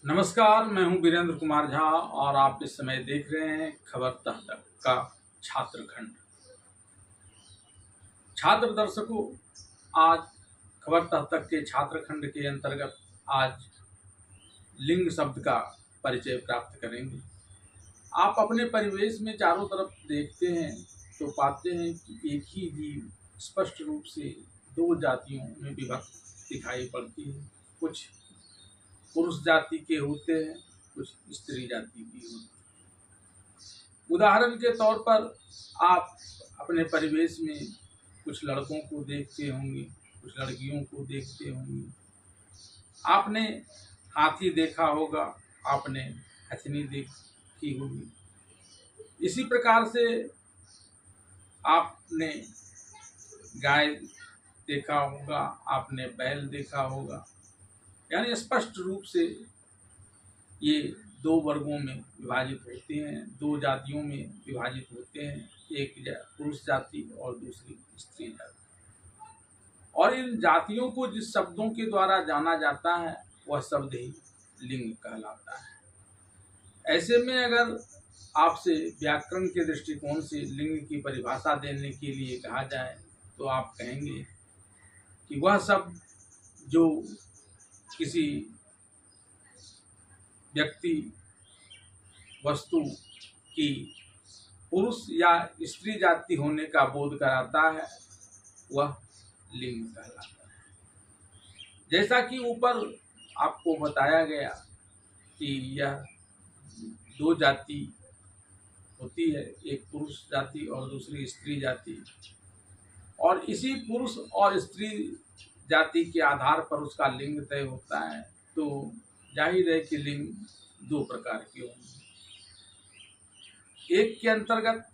नमस्कार, मैं हूं वीरेंद्र कुमार झा और आप इस समय देख रहे हैं खबर तक का छात्र खंड। छात्र दर्शकों, आज खबर तक के छात्र खंड के अंतर्गत आज लिंग शब्द का परिचय प्राप्त करेंगे। आप अपने परिवेश में चारों तरफ देखते हैं तो पाते हैं कि एक ही जीव स्पष्ट रूप से दो जातियों में विभक्त दिखाई पड़ती है। कुछ पुरुष जाति के होते हैं, कुछ स्त्री जाति की होती है। उदाहरण के तौर पर आप अपने परिवेश में कुछ लड़कों को देखते होंगे, कुछ लड़कियों को देखते होंगे। आपने हाथी देखा होगा, आपने हथनी देखी होगी। इसी प्रकार से आपने गाय देखा होगा, आपने बैल देखा होगा। यानी स्पष्ट रूप से ये दो वर्गों में विभाजित होते हैं, दो जातियों में विभाजित होते हैं, एक पुरुष जाति और दूसरी स्त्री जाति। और इन जातियों को जिस शब्दों के द्वारा जाना जाता है वह शब्द ही लिंग कहलाता है। ऐसे में अगर आपसे व्याकरण के दृष्टिकोण से लिंग की परिभाषा देने के लिए कहा जाए तो आप कहेंगे कि वह शब्द जो किसी व्यक्ति वस्तु की पुरुष या स्त्री जाति होने का बोध कराता है वह लिंग कहलाता है। जैसा कि ऊपर आपको बताया गया कि यह दो जाति होती है, एक पुरुष जाति और दूसरी स्त्री जाति, और इसी पुरुष और स्त्री जाति के आधार पर उसका लिंग तय होता है। तो जाहिर है कि लिंग दो प्रकार के होंगे। एक के अंतर्गत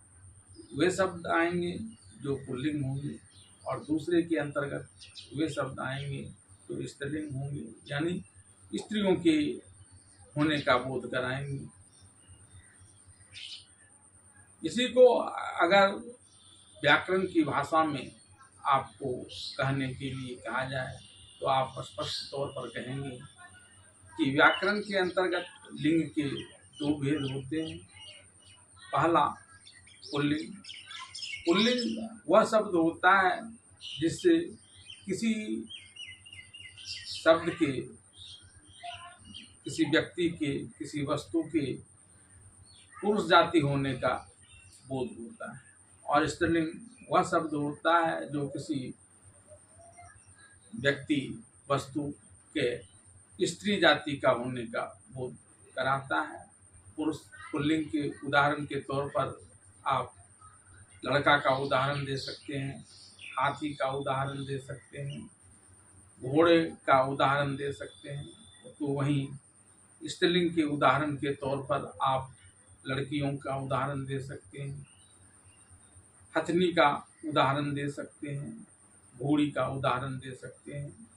वे शब्द आएंगे जो पुल्लिंग होंगे और दूसरे के अंतर्गत वे शब्द आएंगे जो स्त्रीलिंग होंगे, यानी स्त्रियों के होने का बोध कराएंगे। इसी को अगर व्याकरण की भाषा में आपको कहने के लिए कहा जाए तो आप स्पष्ट तौर पर कहेंगे कि व्याकरण के अंतर्गत लिंग के दो भेद होते हैं। पहला पुल्लिंग। पुल्लिंग वह शब्द होता है जिससे किसी शब्द के, किसी व्यक्ति के, किसी वस्तु के पुरुष जाति होने का बोध होता है। और स्त्रीलिंग वह शब्द होता है जो किसी व्यक्ति वस्तु के स्त्री जाति का होने का बोध कराता है। पुरुष पुल्लिंग के उदाहरण के तौर पर आप लड़का का उदाहरण दे सकते हैं, हाथी का उदाहरण दे सकते हैं, घोड़े का उदाहरण दे सकते हैं। तो वहीं स्त्रीलिंग के उदाहरण के तौर पर आप लड़कियों का उदाहरण दे सकते हैं, हथनी का उदाहरण दे सकते हैं, घोड़ी का उदाहरण दे सकते हैं।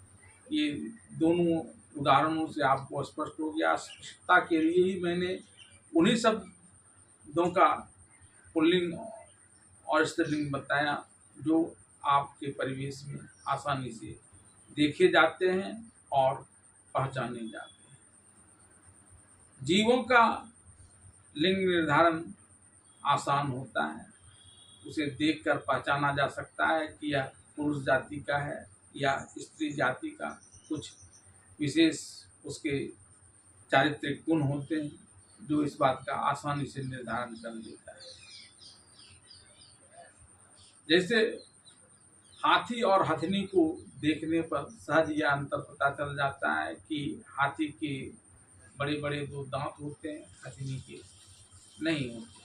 ये दोनों उदाहरणों से आपको स्पष्ट हो गया। स्पष्टता के लिए ही मैंने उन्हीं शब्दों का पुल्लिंग और स्त्रीलिंग बताया जो आपके परिवेश में आसानी से देखे जाते हैं और पहचाने जाते हैं। जीवों का लिंग निर्धारण आसान होता है। उसे देखकर पहचाना जा सकता है कि यह पुरुष जाति का है या स्त्री जाति का। कुछ विशेष उसके चारित्रिक गुण होते हैं जो इस बात का आसानी से निर्धारण कर देता है। जैसे हाथी और हथनी को देखने पर सहज यह अंतर पता चल जाता है कि हाथी के बड़े बड़े दो दांत होते हैं, हथनी के नहीं होते।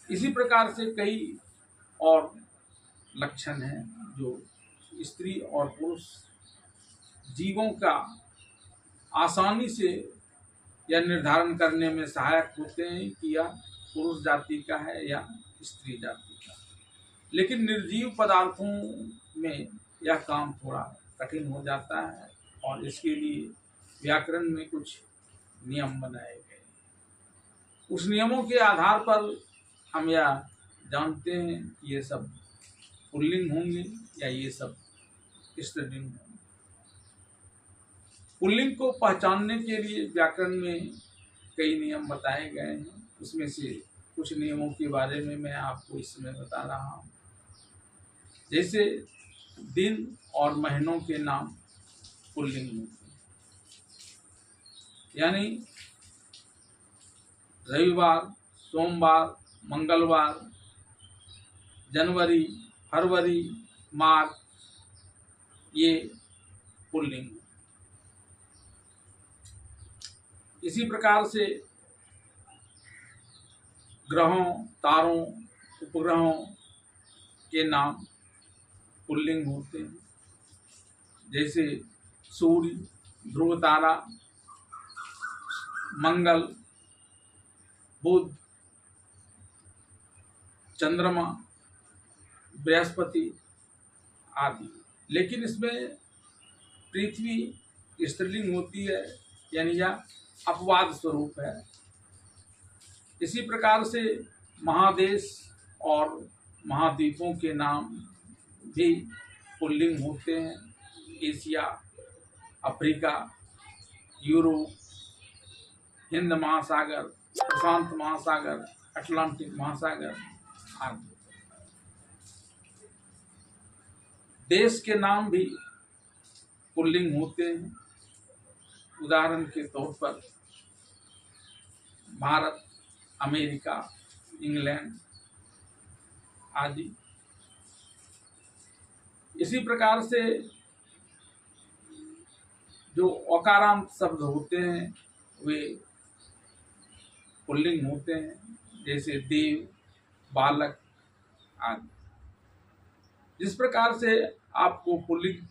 इसी प्रकार से कई और लक्षण हैं जो स्त्री और पुरुष जीवों का आसानी से यह निर्धारण करने में सहायक होते हैं कि यह पुरुष जाति का है या स्त्री जाति का। लेकिन निर्जीव पदार्थों में यह काम थोड़ा कठिन हो जाता है और इसके लिए व्याकरण में कुछ नियम बनाए गए। उस नियमों के आधार पर हम यह जानते हैं कि ये सब पुल्लिंग होंगे या ये सब स्त्रीलिंग होंगे। पुल्लिंग को पहचानने के लिए व्याकरण में कई नियम बताए गए हैं। उसमें से कुछ नियमों के बारे में मैं आपको इस समय बता रहा हूँ। जैसे दिन और महीनों के नाम पुल्लिंग होते हैं, यानी रविवार, सोमवार, मंगलवार, जनवरी, फरवरी, मार्च, ये पुल्लिंग। इसी प्रकार से ग्रहों, तारों, उपग्रहों के नाम पुल्लिंग होते हैं। जैसे सूर्य, ध्रुव तारा, मंगल, बुध, चंद्रमा, बृहस्पति आदि। लेकिन इसमें पृथ्वी स्त्रीलिंग होती है, यानी यह अपवाद स्वरूप है। इसी प्रकार से महादेश और महाद्वीपों के नाम भी पुल्लिंग होते हैं। एशिया, अफ्रीका, यूरोप, हिंद महासागर, प्रशांत महासागर, अटलांटिक महासागर आदि। देश के नाम भी पुल्लिंग होते हैं। उदाहरण के तौर पर भारत, अमेरिका, इंग्लैंड आदि। इसी प्रकार से जो औकारांत शब्द होते हैं वे पुल्लिंग होते हैं। जैसे देव, बालक आदि। जिस प्रकार से आपको पुल्लिंग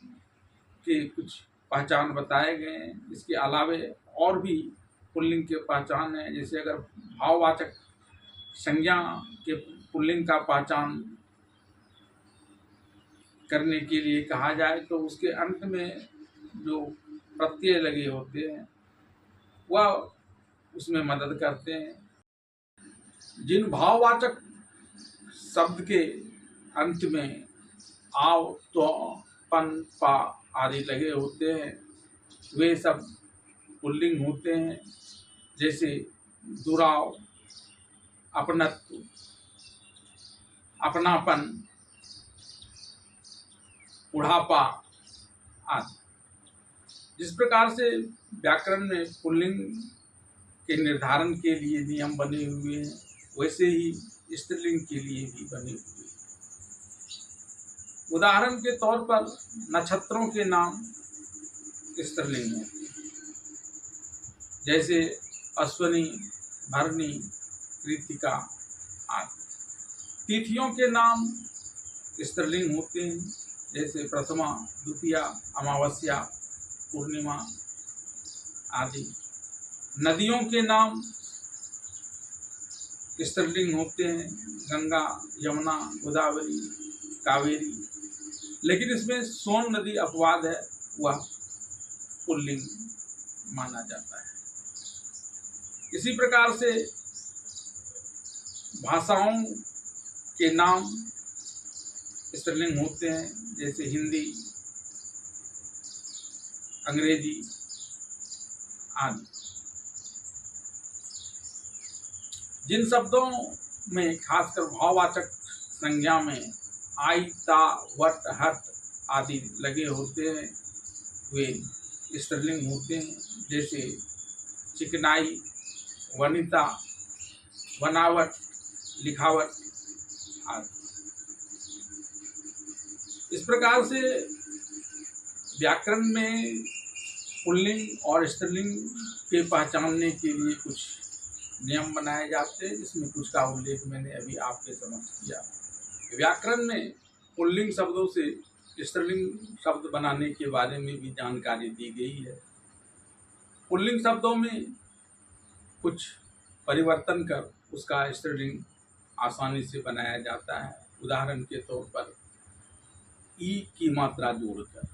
के कुछ पहचान बताए गए हैं, इसके अलावे और भी पुल्लिंग के पहचान है। जैसे अगर भाववाचक संज्ञा के पुल्लिंग का पहचान करने के लिए कहा जाए तो उसके अंत में जो प्रत्यय लगे होते हैं वह उसमें मदद करते हैं। जिन भाववाचक शब्द के अंत में आव, तो, पन, पा आदि लगे होते हैं वे सब पुल्लिंग होते हैं। जैसे दुराव, अपनत्व, अपनापन, बुढ़ापा आदि। जिस प्रकार से व्याकरण में पुल्लिंग के निर्धारण के लिए नियम बने हुए हैं, वैसे ही स्त्रीलिंग के लिए भी बने हुए हैं। उदाहरण के तौर पर नक्षत्रों के नाम स्त्रीलिंग हैं। जैसे अश्विनी, भरणी, कृतिका आदि। तिथियों के नाम स्त्रीलिंग होते हैं। जैसे प्रथमा, द्वितीया, अमावस्या, पूर्णिमा आदि। नदियों के नाम स्त्रीलिंग होते हैं। गंगा, यमुना, गोदावरी, कावेरी। लेकिन इसमें सोन नदी अपवाद है, वह पुल्लिंग माना जाता है। इसी प्रकार से भाषाओं के नाम स्त्रीलिंग होते हैं। जैसे हिंदी, अंग्रेजी आदि। जिन शब्दों में खासकर भाववाचक संज्ञा में आई, ता, वट, हट आदि लगे होते हैं वे स्त्रीलिंग होते हैं। जैसे चिकनाई, वनिता, बनावट, लिखावट आदि। इस प्रकार से व्याकरण में पुल्लिंग और स्त्रीलिंग के पहचानने के लिए कुछ नियम बनाए जाते हैं, जिसमें कुछ का उल्लेख मैंने अभी आपके समक्ष किया। व्याकरण में पुल्लिंग शब्दों से स्त्रीलिंग शब्द बनाने के बारे में भी जानकारी दी गई है। पुल्लिंग शब्दों में कुछ परिवर्तन कर उसका स्त्रीलिंग आसानी से बनाया जाता है। उदाहरण के तौर पर ई की मात्रा जोड़कर।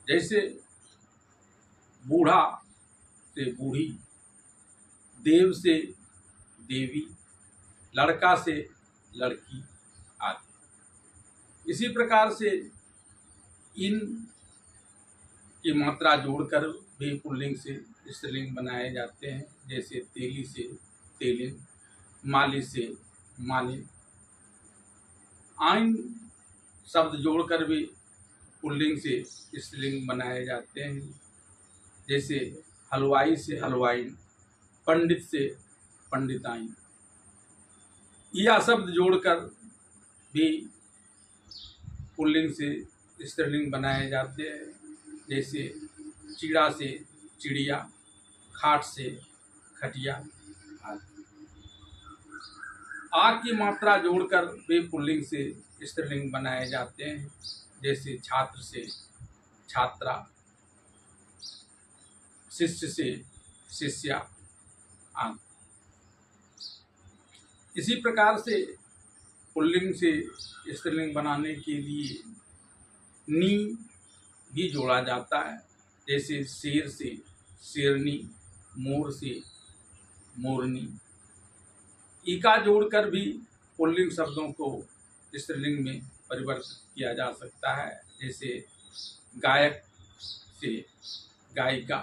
जैसे बूढ़ा से बूढ़ी, देव से देवी, लड़का से लड़की आदि। इसी प्रकार से इन की मात्रा जोड़कर भी पुल्लिंग से स्त्रीलिंग बनाए जाते हैं, जैसे तेली से तेलिन, माली से मालिन। आइन शब्द जोड़कर भी पुल्लिंग से स्त्रीलिंग बनाए जाते हैं, जैसे हलवाई से हलवाइन, पंडित से पंडिताइन। या शब्द जोड़कर भी पुल्लिंग से स्त्रीलिंग बनाए जाते हैं, जैसे चिड़ा से चिड़िया, खाट से खटिया आदि। आ की मात्रा जोड़कर भी पुल्लिंग से स्त्रीलिंग बनाए जाते हैं, जैसे छात्र से छात्रा, शिष्य से शिष्या आदि। इसी प्रकार से पुल्लिंग से स्त्रीलिंग बनाने के लिए नी भी जोड़ा जाता है, जैसे शेर से शेरनी, मोर से मोरनी। ईका जोड़कर भी पुल्लिंग शब्दों को स्त्रीलिंग में परिवर्तित किया जा सकता है, जैसे गायक से गायिका,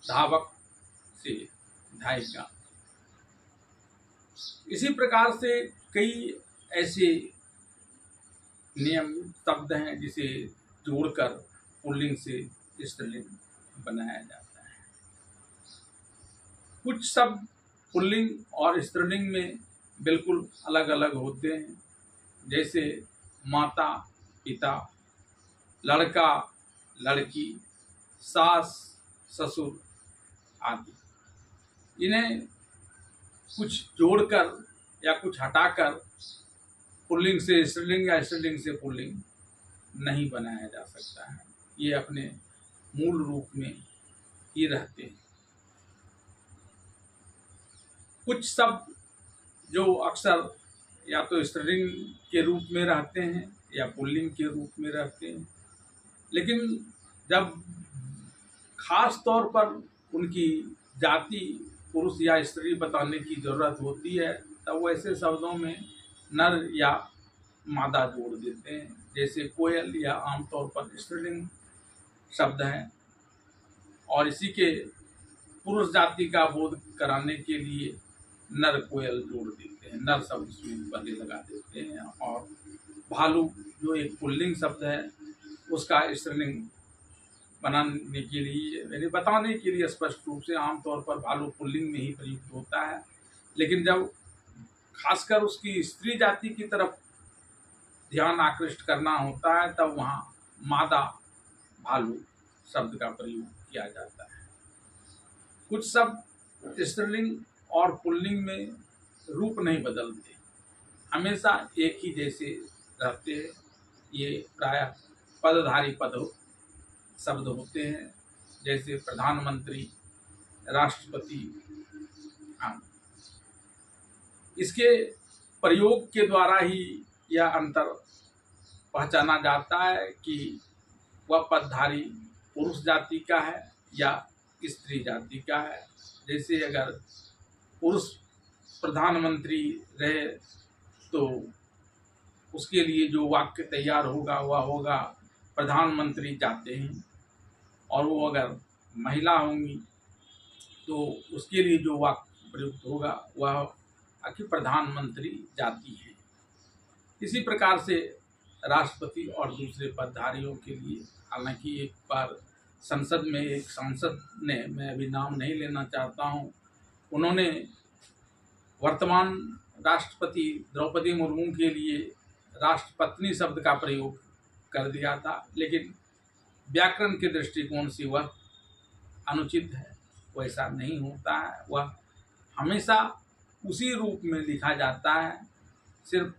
धावक से धायिका। इसी प्रकार से कई ऐसे नियम शब्द हैं जिसे जोड़कर पुल्लिंग से स्त्रीलिंग बनाया जाता है। कुछ शब्द पुल्लिंग और स्त्रीलिंग में बिल्कुल अलग अलग होते हैं, जैसे माता पिता, लड़का लड़की, सास ससुर आदि। इन्हें कुछ जोड़कर या कुछ हटाकर पुल्लिंग से स्त्रीलिंग या स्त्रीलिंग से पुल्लिंग नहीं बनाया जा सकता है। ये अपने मूल रूप में ही रहते हैं। कुछ शब्द जो अक्सर या तो स्त्रीलिंग के रूप में रहते हैं या पुल्लिंग के रूप में रहते हैं, लेकिन जब खास तौर पर उनकी जाति पुरुष या स्त्री बताने की जरूरत होती है, तब वो ऐसे शब्दों में नर या मादा जोड़ देते हैं, जैसे कोयल या आमतौर पर स्त्रीलिंग शब्द है, और इसी के पुरुष जाति का बोध कराने के लिए नर कोयल जोड़ देते हैं, नर शब्द उसमें पहले लगा देते हैं। और भालू जो एक पुल्लिंग शब्द है, उसका स्त्रीलिंग बनाने के लिए यानी बताने के लिए स्पष्ट रूप से आमतौर पर भालू पुल्लिंग में ही प्रयुक्त होता है, लेकिन जब खासकर उसकी स्त्री जाति की तरफ ध्यान आकृष्ट करना होता है, तब वहाँ मादा भालू शब्द का प्रयोग किया जाता है। कुछ शब्द स्त्रीलिंग और पुल्लिंग में रूप नहीं बदलते, हमेशा एक ही जैसे रहते हैं। ये प्रायः पदधारी पद शब्द होते हैं, जैसे प्रधानमंत्री, राष्ट्रपति आदि। इसके प्रयोग के द्वारा ही यह अंतर पहचाना जाता है कि वह पदधारी पुरुष जाति का है या स्त्री जाति का है। जैसे अगर पुरुष प्रधानमंत्री रहे तो उसके लिए जो वाक्य तैयार होगा वह होगा प्रधानमंत्री जाते हैं, और वो अगर महिला होंगी तो उसके लिए जो वाक्य प्रयुक्त होगा वह कि प्रधानमंत्री जाती है। इसी प्रकार से राष्ट्रपति और दूसरे पदधारियों के लिए, हालांकि एक बार संसद में एक सांसद ने, मैं अभी नाम नहीं लेना चाहता हूं, उन्होंने वर्तमान राष्ट्रपति द्रौपदी मुर्मू के लिए राष्ट्रपत्नी शब्द का प्रयोग कर दिया था, लेकिन व्याकरण के दृष्टिकोण से वह अनुचित है, वैसा नहीं होता है। वह हमेशा उसी रूप में लिखा जाता है, सिर्फ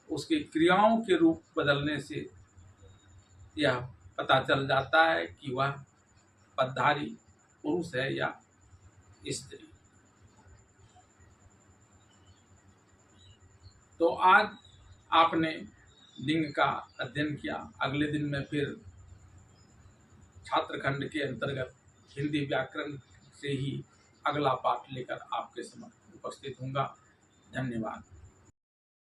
उसके क्रियाओं के रूप बदलने से यह पता चल जाता है कि वह पदधारी पुरुष है या स्त्री। तो आज आपने लिंग का अध्ययन किया। अगले दिन मैं फिर छात्रखंड के अंतर्गत हिंदी व्याकरण से ही अगला पाठ लेकर आपके समक्ष उपस्थित होऊंगा। धन्यवाद।